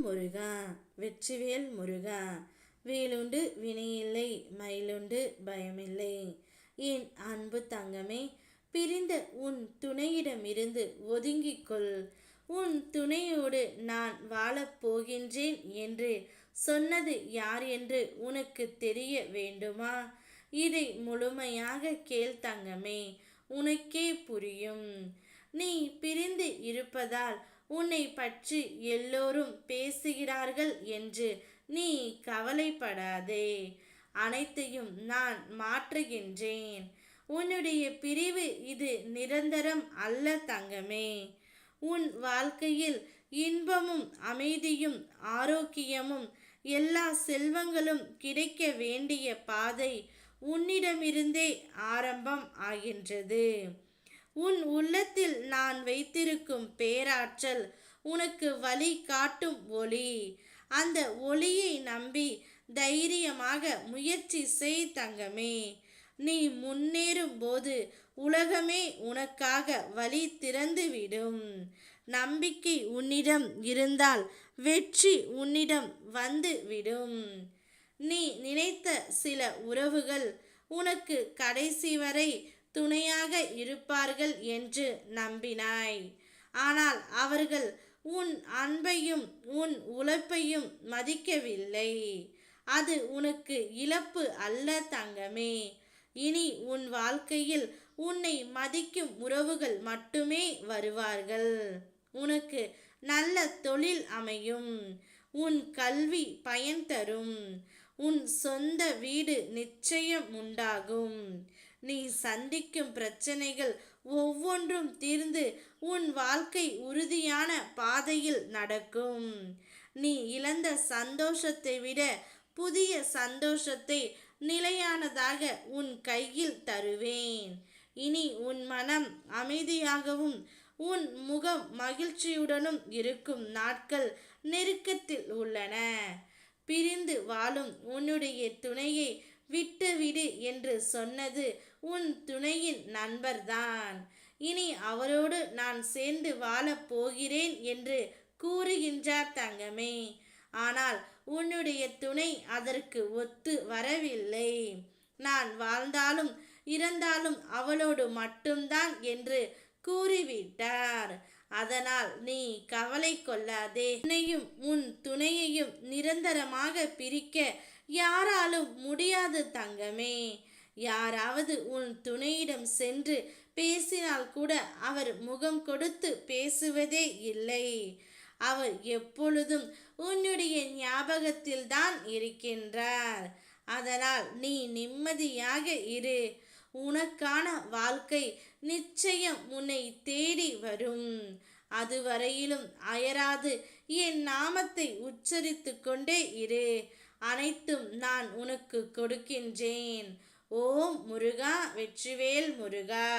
முருகா வெற்றிவேல் முருகா. வேலுண்டு வினையில்லை மயிலுண்டு பயமில்லை. என் அன்பு தங்கமே, பிரிந்த உன் துணையிடமிருந்து ஒதுங்கிக்கொள். உன் துணையோடு நான் வாழப் போகின்றேன் என்று சொன்னது யார் என்று உனக்கு தெரிய வேண்டுமா? இதை முழுமையாக கேள் தங்கமே, உனக்கே புரியும். நீ பிரிந்து இருப்பதால் உன்னை பற்றி எல்லோரும் பேசுகிறார்கள் என்று நீ கவலைப்படாதே. அனைத்தையும் நான் மாற்றுகின்றேன். உன்னுடைய பிரிவு இது நிரந்தரம் அல்ல தங்கமே. உன் வாழ்க்கையில் இன்பமும் அமைதியும் ஆரோக்கியமும் எல்லா செல்வங்களும் கிடைக்க வேண்டிய பாதை உன்னிடமிருந்தே ஆரம்பம் ஆகின்றது. உன் உள்ளத்தில் நான் வைத்திருக்கும் பேராற்றல் உனக்கு வழி காட்டும் ஒளி. அந்த ஒளியை நம்பி தைரியமாக முயற்சி செய் தங்கமே. நீ முன்னேறும் போது உலகமே உனக்காக வழி திறந்துவிடும். நம்பிக்கை உன்னிடம் இருந்தால் வெற்றி உன்னிடம் வந்து விடும். நீ நினைத்த சில உறவுகள் உனக்கு கடைசி வரை துணையாக இருப்பார்கள் என்று நம்பினாய். ஆனால் அவர்கள் உன் அன்பையும் உன் உழைப்பையும் மதிக்கவில்லை. அது உனக்கு இழப்பு அல்ல தங்கமே. இனி உன் வாழ்க்கையில் உன்னை மதிக்கும் உறவுகள் மட்டுமே வருவார்கள். உனக்கு நல்ல தொழில் அமையும். உன் கல்வி பயன் தரும். உன் சொந்த வீடு நிச்சயம் உண்டாகும். நீ சந்திக்கும் பிரச்சனைகள் ஒவ்வொன்றும் தீர்ந்து உன் வாழ்க்கை உறுதியான பாதையில் நடக்கும். நீ இழந்த சந்தோஷத்தை விட புதிய சந்தோஷத்தை நிலையானதாக உன் கையில் தருவேன். இனி உன் மனம் அமைதியாகவும் உன் முகம் மகிழ்ச்சியுடனும் இருக்கும் நாட்கள் நெருக்கத்தில் உள்ளன. பிரிந்து வாழும் உன்னுடைய துணையை விட்டுவிடு என்று சொன்னது உன் துணையின் நண்பர்தான். இனி அவரோடு நான் சேர்ந்து வாழப் போகிறேன் என்று கூறுகின்றார் தங்கமே. ஆனால் உன்னுடைய துணை அதற்கு ஒத்து வரவில்லை. நான் வாழ்ந்தாலும் இறந்தாலும் அவளோடு மட்டும்தான் என்று கூறிவிட்டார். அதனால் நீ கவலை கொள்ளாதே. உன்னையும் உன் துணையையும் நிரந்தரமாக பிரிக்க யாராலும் முடியாது தங்கமே. யாராவது உன் துணையிடம் சென்று பேசினால் கூட அவர் முகம் கொடுத்து பேசுவதே இல்லை. அவர் எப்பொழுதும் உன்னுடைய ஞாபகத்தில் தான் இருக்கின்றார். அதனால் நீ நிம்மதியாக இரு. உனக்கான வாழ்க்கை நிச்சயம் உன்னை தேடி வரும். அதுவரையிலும் அயராது என் நாமத்தை உச்சரித்து கொண்டே இரு. அனைத்தும் நான் உனக்கு கொடுக்கின்றேன். ஓம் முருகா வெற்றிவேல் முருகா.